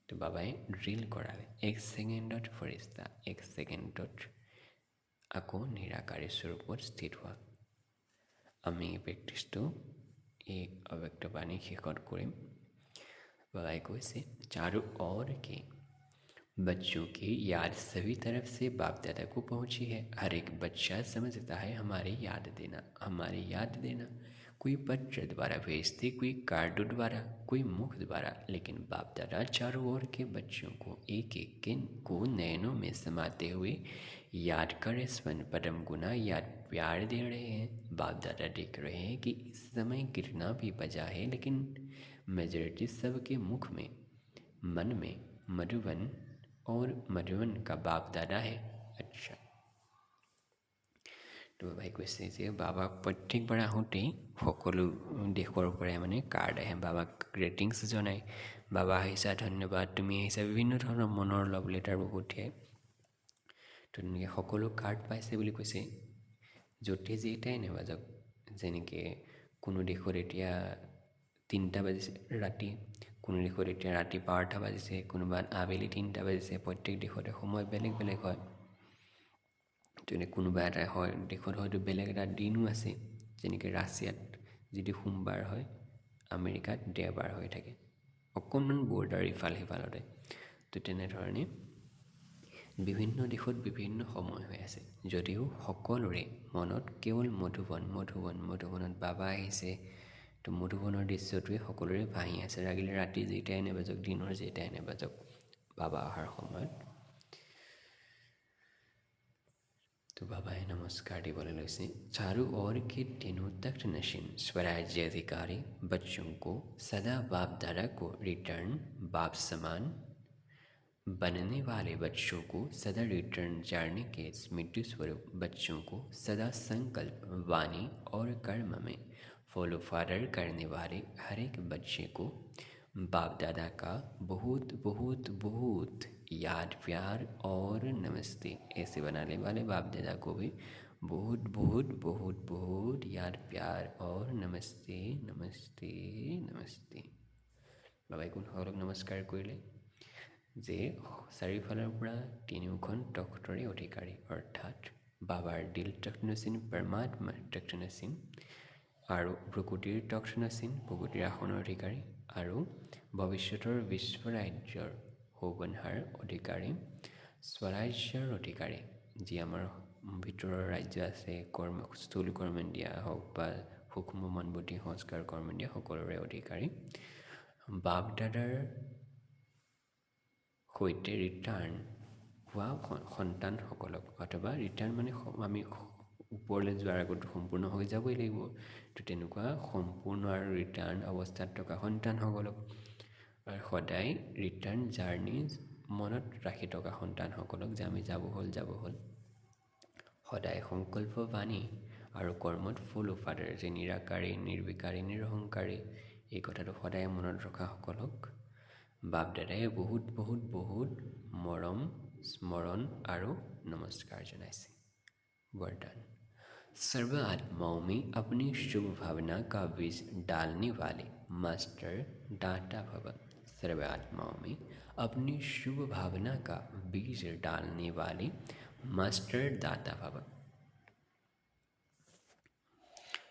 तो बाबाই ড্ৰিল কৰালে। 1 ছেকেণ্ডত ফৰিস্তা, 1 ছেকেণ্ডত আকৌ নিৰাকাৰী স্বৰূপত স্থিত হোৱা। আমি প্ৰেক্টিছটো এই অব্যক্তবাণী শেষত কৰিম। बाबाई কৈছে चारों ओर के बच्चों की याद सभी तरफ से बाप दादा को पहुँची है। हर एक बच्चा समझता है हमारी याद देना। कोई पत्र द्वारा भेजते, कोई कार्ड द्वारा, कोई मुख द्वारा, लेकिन बाप दादा चारों ओर के बच्चों को एक एक के को नैनों में समाते हुए याद कर स्वन परम गुना याद प्यार दे रहे हैं। बाप दादा देख रहे हैं कि इस समय कितना भी बजा है, लेकिन मेजॉरिटी सबके मुख में, मन में मधुबन और मधुबन का बाप दादा है। अच्छा, তো বাবাই কৈছে যে বাবাক প্ৰত্যেকবাৰ আহোঁতেই সকলো দেশৰ পৰাই মানে কাৰ্ড আহে, বাবাক গ্ৰেটিংছ জনায়, বাবা আহিছা ধন্যবাদ, তুমি আহিছা, বিভিন্ন ধৰণৰ মনৰ লভ লেটাৰবোৰ পঠিয়ায়। তো তেনেকৈ সকলো কাৰ্ড পাইছে বুলি কৈছে। য'তে যেইটাই নাবাজক, যেনেকৈ কোনো দেশত এতিয়া 3টা বাজিছে ৰাতি, কোনো দেশত এতিয়া ৰাতি 12টা বাজিছে, কোনোবা আবেলি 3টা বাজিছে, প্ৰত্যেক দেশতে সময় বেলেগ বেলেগ হয়। যেনে কোনোবা এটা হয় দেশত হয়তো বেলেগ এটা দিনো আছে, যেনেকৈ ৰাছিয়াত যিটো সোমবাৰ হয়, আমেৰিকাত দেওবাৰ হৈ থাকে, অকণমান বৰ্ডাৰ ইফাল সিফালতে। তো তেনেধৰণে বিভিন্ন দেশত বিভিন্ন সময় হৈ আছে, যদিও সকলোৰে মনত কেৱল মধুবনত বাবা আহিছে। তো মধুবনৰ দৃশ্যটোৱে সকলোৰে ভাহি আছে, লাগিলে ৰাতি যেইটাই নাবাজক, দিনৰ যেইটাই নাবাজক, বাবা অহাৰ সময়ত। तो बाबाए नमस्कार दिबले लैसे। चारों ओर के दिनों तक नशीन स्वराज्य अधिकारी बच्चों को सदा बाप दादा को रिटर्न, बाप समान बनने वाले बच्चों को सदा रिटर्न जाने के स्मृति स्वरूप बच्चों को सदा संकल्प, वाणी और कर्म में फॉलो फादर करने वाले हर एक बच्चे को बाप दादा का बहुत बहुत बहुत याद प्यार और नमस्ते। ऐसे बनाने वाले बाप दादा को भी बहुत बहुत बहुत बहुत याद प्यार और नमस्ते नमस्ते नमस्ते। বাবাই সকলক নমস্কাৰ কৰিলে যে চাৰিওফালৰ পৰা তিনিওখন তখ্তৰে অধিকাৰী অৰ্থাৎ বাবাৰ দিল তখ্ত নচিন পৰমাত্মাৰ তখ্ত নচিন আৰু প্ৰকৃতিৰ তখ্ত নচিন প্ৰকৃতিৰ আসনৰ অধিকাৰী আৰু ভৱিষ্যতৰ বিশ্বৰাজ্যৰ সৌবনহাৰ অধিকাৰী স্বৰাজ্যৰ অধিকাৰী যি আমাৰ ভিতৰৰ ৰাজ্য আছে স্থূল কৰ্মেন্দ্ৰিয় হওক বা সূক্ষ্ম মন বুদ্ধি সংস্কাৰ কৰ্মেন্দ্ৰিয় সকলোৰে অধিকাৰী বাপ দাদাৰ সৈতে ৰিটাৰ্ণ হোৱা সন্তানসকলক অথবা ৰিটাৰ্ণ মানে আমি ওপৰলৈ যোৱাৰ আগত সম্পূৰ্ণ হৈ যাবই লাগিব। তো তেনেকুৱা সম্পূৰ্ণ আৰু ৰিটাৰ্ণ অৱস্থাত থকা সন্তানসকলক সদায় ৰিটাৰ্ণ জাৰ্ণি মনত ৰাখি থকা সন্তানসকলক যে আমি যাব হ'ল সদায় সংকল্প বাণী আৰু কৰ্মত ফ'ল' ফাদাৰ যে নিৰাকাৰী নিৰ্বিকাৰী নিৰহংকাৰী এই কথাটো সদায় মনত ৰখাসকলক বাপ দাদাই বহুত বহুত বহুত মৰম স্মৰণ আৰু নমস্কাৰ জনাইছে। वरदान सर्व आत्माओं में अपनी शुभ भावना का बीज डालने वाले मास्टर दाता भव। सर्व आत्माओं में अपनी शुभ भावना का बीज डालने वाले मास्टर दाता भव।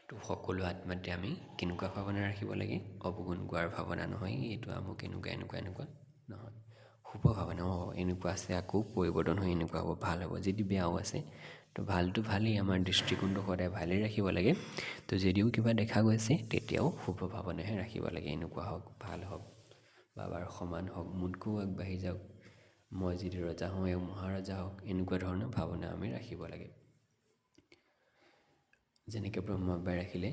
তো সকলো আত্মাতে আমি কেনেকুৱা ভাৱনা ৰাখিব লাগে? অৱগুণ গোৱাৰ ভাৱনা নহয়, এইটো আমুক এনেকুৱা এনেকুৱা এনেকুৱা নহয়, শুভ ভাৱনা। এনেকুৱা আছে আকৌ পৰিৱৰ্তন হৈ এনেকুৱা হ'ব, ভাল হ'ব। যদি বেয়াও আছে তো ভালটো ভালেই, আমাৰ দৃষ্টিকোণটো সদায় ভালেই ৰাখিব লাগে। তো যদিও কিবা দেখা গৈছে তেতিয়াও শুভ ভাৱনাহে ৰাখিব লাগে। এনেকুৱা হওক, ভাল হওক, বাবাৰ সমান হওক, মোতকৈও আগবাঢ়ি যাওক, মই যদি ৰজা হওঁ এওঁ মহাৰজা হওক, এনেকুৱা ধৰণৰ ভাৱনা আমি ৰাখিব লাগে। যেনেকৈ ব্ৰহ্মবাবাই ৰাখিলে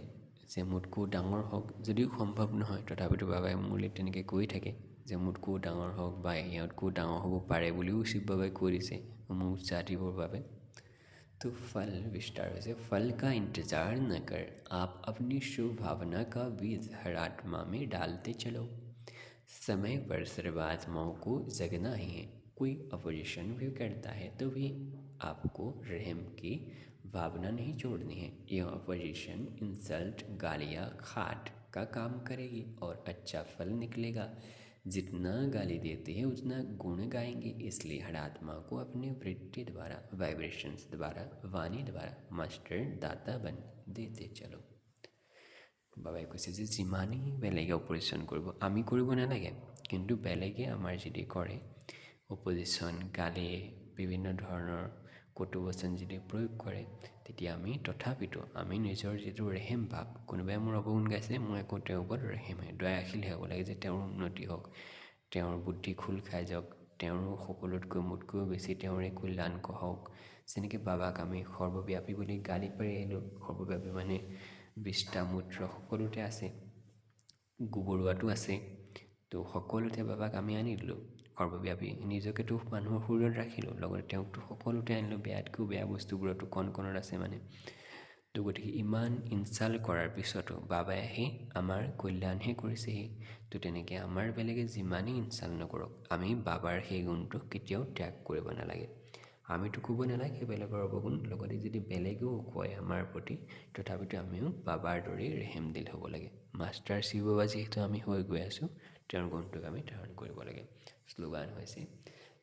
যে মোতকৈও ডাঙৰ হওক, যদিও সম্ভৱ নহয় তথাপিতো বাবাই মোলৈ তেনেকৈ কৈ থাকে যে মোতকৈও ডাঙৰ হওক বা ইহঁতকৈও ডাঙৰ হ'ব পাৰে বুলিও শিৱ বাবাই কৈ দিছে মোক উৎসাহ দিবৰ বাবে। तो फल विस्तार से फल का इंतजार न कर आप अपनी शुभ भावना का बीज हर आत्मा में डालते चलो। समय पर सर्व आत्माओं को जगना ही है। कोई अपोजिशन भी करता है तो भी आपको रहम की भावना नहीं छोड़नी है। यह अपोजिशन इंसल्ट गालियाँ खाट का काम करेगी और अच्छा फल निकलेगा। जितना गाली देते हैं उतना गुण गाएंगे। इसलिए हर आत्मा को अपने वृत्ति द्वारा वाइब्रेशंस द्वारा वाणी द्वारा मास्टर दाता बन देते चलो। বাবাই কৈছে যে যিমানেই বেলেগে অপজিশ্যন কৰিব আমি কৰিব নালাগে, কিন্তু বেলেগে আমাৰ যদি কৰে অপজিশ্যন গালি বিভিন্ন ধৰণৰ কটু বচন যদি প্ৰয়োগ কৰে তেতিয়া আমি তথাপিতো আমি নিজৰ যিটো ৰেহেম ভাৱ, কোনোবাই মোৰ অৱগুণ গাইছে মই আকৌ তেওঁৰ ওপৰত ৰেহেমে দয়াশীলহে হ'ব লাগে যে তেওঁৰ উন্নতি হওক, তেওঁৰ বুদ্ধি খোল খাই যাওক, তেওঁৰ সকলোতকৈ মোতকৈও বেছি তেওঁৰে কল্যাণ হওক। যেনেকৈ বাবাক আমি সৰ্বব্যাপী বুলি গালি পাৰি আহিলোঁ। সৰ্বব্যাপী মানে বিষ্টা মূত্ৰ সকলোতে আছে, গোবৰুৱাটো আছে, তো সকলোতে বাবাক আমি আনি দিলোঁ সৰ্বব্যাপী। নিজকেতো মানুহৰ শৰীৰত ৰাখিলোঁ, লগতে তেওঁকতো সকলোতে আনিলোঁ, বেয়াতকৈও বেয়া বস্তুবোৰতো কণ কণত আছে মানে। তো গতিকে ইমান ইনচাল্ট কৰাৰ পিছতো বাবাই আহি আমাৰ কল্যাণহে কৰিছেহি। তো তেনেকৈ আমাৰ বেলেগে যিমানেই ইনচাল্ট নকৰক আমি বাবাৰ সেই গুণটো কেতিয়াও ত্যাগ কৰিব নালাগে। আমিতো ক'ব নালাগে বেলেগৰ অৱগুণ, লগতে যদি বেলেগেও কয় আমাৰ প্ৰতি তথাপিতো আমিও বাবাৰ দৰেই ৰেহেম দিল হ'ব লাগে। মাষ্টাৰ শিৱ বাবা যিহেতু আমি হৈ গৈ আছোঁ তেওঁৰ গুণটোক আমি ধাৰণ কৰিব লাগে। শ্লোগান হৈছে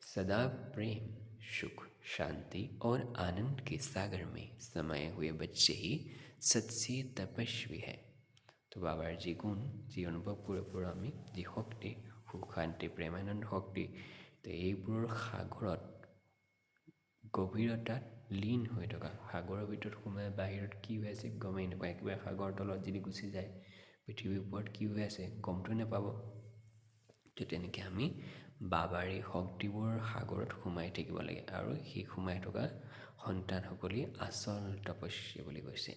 सदा प्रेम सुख शांति और आनंद के सागर में समाये हुए बच्चे ही सच्चे तपस्वी है। तो बाबार जी गुण जी अनुभव কৰিব আমি যি শক্তি সুখ শান্তি প্ৰেমানন্দ শক্তি, তো এইবোৰৰ সাগৰত গভীৰতাত লীন হৈ থকা, সাগৰৰ ভিতৰত সোমাই বাহিৰত কি হৈ আছে গমেই নাপায়। একেবাৰে সাগৰৰ তলত যদি গুচি যায় পৃথিৱীৰ ওপৰত কি হৈ আছে গমটো নাপাব। তো তেনেকৈ আমি বাবাৰ এই শক্তিবোৰ সাগৰত সোমাই থাকিব লাগে, আৰু সেই সোমাই থকা সন্তানসকলেই আচল তপস্যা বুলি কৈছে।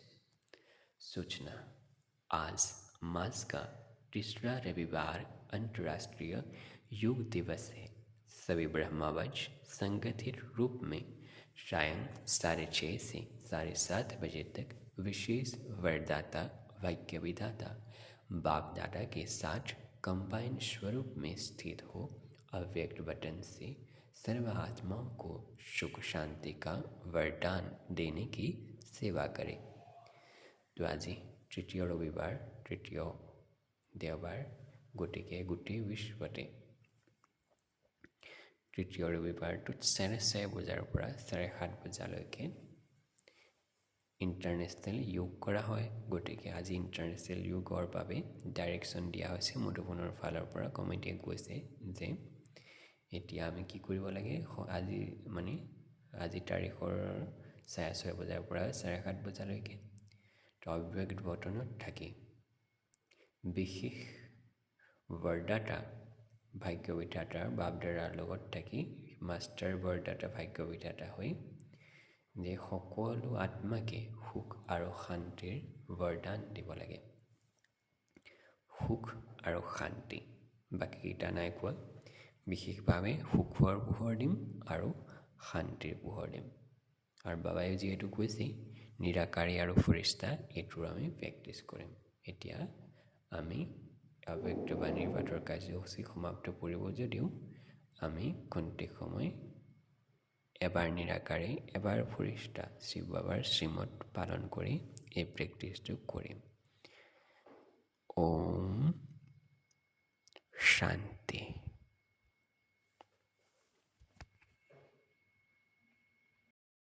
सूचना आज मास का तीसरा रविवार अंतर्राष्ट्रीय योग दिवस है। सभी ब्रह्मावच संगठित रूप में सायं 6:30 से 7:30 बजे तक विशेष वरदाता वाक्य विधाता बाप दादा के साथ कंबाइन स्वरूप में स्थित हो अव्यक्त वतन से सर्व आत्माओं को सुख शांति का वरदान देने की सेवा करे। तो আজি তৃতীয় ৰবিবাৰ, তৃতীয় দেওবাৰ, গতিকে গোটেই বিশ্বতে তৃতীয় ৰবিবাৰটোত 4:30 বজাৰ পৰা 7:30 বজালৈকে ইণ্টাৰনেশ্যনেল যোগ কৰা হয়। গতিকে আজি ইণ্টাৰনেশ্যনেল যোগৰ বাবে ডাইৰেকশ্যন দিয়া হৈছে মুঠোফোনৰ ফালৰ পৰা। কমিটিয়ে কৈছে যে এতিয়া আমি কি কৰিব লাগে, আজি তাৰিখৰ 6:30 বজাৰ পৰা 7:30 বজালৈকে অব্যক্ত বতনত থাকি বিশেষ বৰদাতা ভাগ্য বিধাতাৰ বাপদাদাৰ লগত থাকি মাষ্টাৰ বৰদাতা ভাগ্য বিধাতা হৈ যে সকলো আত্মাকে সুখ আৰু শান্তিৰ বৰদান দিব লাগে। সুখ আৰু শান্তি, বাকীকেইটা নাই কোৱা। বিশেষভাৱে সুখৰ পোহৰ দিম আৰু শান্তিৰ পোহৰ দিম। আৰু বাবাই যিহেতু কৈছে নিৰাকাৰী আৰু ফৰিস্তা, এইটোৰ আমি প্ৰেক্টিছ কৰিম। এতিয়া আমি অব্যক্তবাণীৰ পাঠৰ কাৰ্যসূচী সমাপ্ত কৰিব যদিও আমি খন্তেক সময় এবাৰ নিৰাকাৰী এবাৰ ফৰিস্তা শিৱ বাবাৰ শ্ৰীমত পালন কৰি এই প্ৰেক্টিছটো কৰিম। ওম শান্তি।